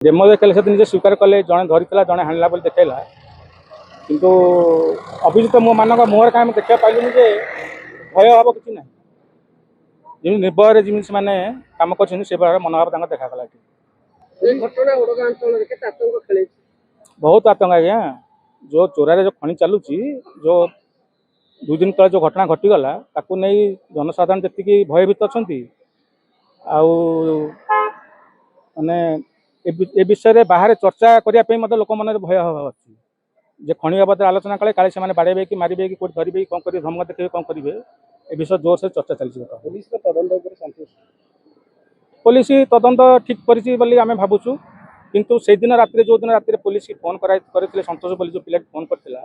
Demo देखले से निजे स्वीकार कले जड़े धरीला जड़े हाणिला बोली देखला किंतु अभियुक्त मो मानक मुहर कहीं देखा पाइलुनि जे भय भाव किसी ना जमी निर्भय जमी से कम कर मनोभाव देखागला बहुत आतंक आज्ञा जो चोरारे जो खनि चलुची जो 2 दिन तले जो घटना घटीगला ताकू नहीं जनसाधारण जी भयभीत अच्छा माने ए विषय में बाहर चर्चा करने लोक मन भय अच्छी जे खनि बाबद आलोचना कले काले से बाड़े कि मारे कि कौट धरवे कौन करेंगे धमक देखिए कौन करेंगे ए विषय जोर से चर्चा चलती पुलिस तदंत ठीक करें भावुँ किंतु से दिन रात जो दिन रात पुलिस की फोन करते संतोष बोली जो पिला फोन करता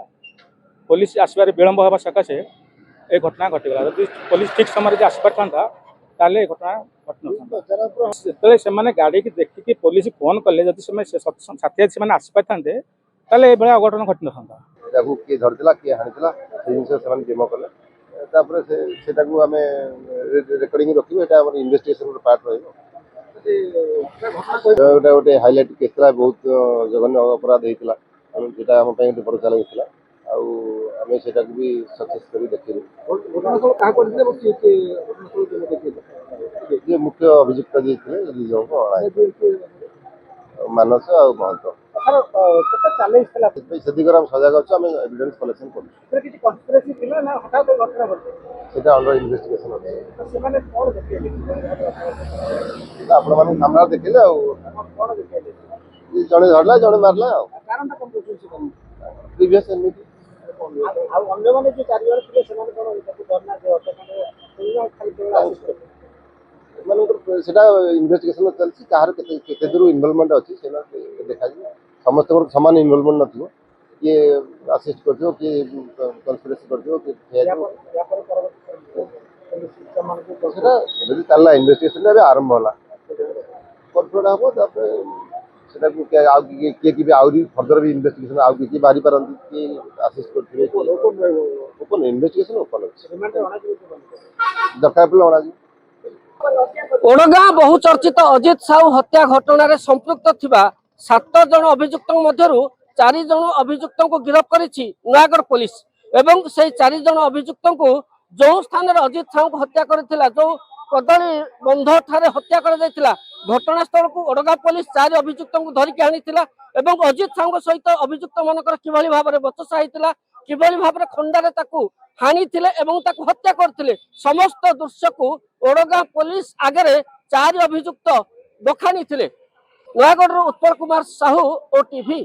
पुलिस आसबार विलंब हवा सकाशे ए घटना घटीगला जब पुलिस ठीक समय आसपार था ताले घटना घटना से गाड़ी की देखिए पुलिस फोन कले जब साथी से आसपार था ताले ये अघटन घटी ना किए धरला किए हाणीला जिन डेमो कले आम रेकर्डिंग रखी इन्वेस्टिगेशन पार्ट रोटे गोटे हाइलाइट केस बहुत जघन्य अपराध होता जोटा आम बड़ चैलेंज था आम से भी सक्सेस कर देखिए मुख्य अभियुक्त जी थे मानस आ महंत से दिगरे आम सजग अच्छे आम एविडेंस कलेक्शन कर अंडर इन्वेस्टिगेशन आपण मैंने सामना देखिले जड़े धरला जड़े मारला प्रीवियस एमनिटी इन्वेस्टिगेशन चलती कहार केते दूर इनवॉल्वमेंट अच्छी देखा समस्त सामान इनवॉल्वमेंट न किए असिस्ट कर कन्स्पिरेसी कर चलना इन्वेस्टिगेशन आरंभ होला कन्फर्म हम किए आहरी फर्दर भी इन्वेस्टिगेशन आउ किए बाहरी पारती किए असिस्ट करेंगे ओपन इन्वेस्टिगेशन ओपन अच्छे दरकार पड़े अणा ओडगाँ बहुचर्चित अजित साहू हत्या घटन संपृक्त थिबा 7 जन अभियुक्त मध्यरु 4 जन अभियुक्त को गिरफ्त करिछि नयागढ़ पुलिस एवं से 4 जन अभियुक्त को जो स्थान अजित साहू को हत्या करथिला जो कदली बंध ठारे हत्या कर जायतिला घटनास्थल को ओडगाँ पुलिस 4 अभियुक्त को धरिक आनिथिला एवं अजित साहू सहित अभियुक्त मानकर किभली भाबरे बचसा होइतिला किभली भाबरे खंडारे ताकू हानिथिले एवं ताकू हत्या करथिले समस्त दृश्य को ओडगाँ पुलिस आगे 4 अभियुक्त बखानी नयागढ़ उत्पल कुमार साहू ओटीवी।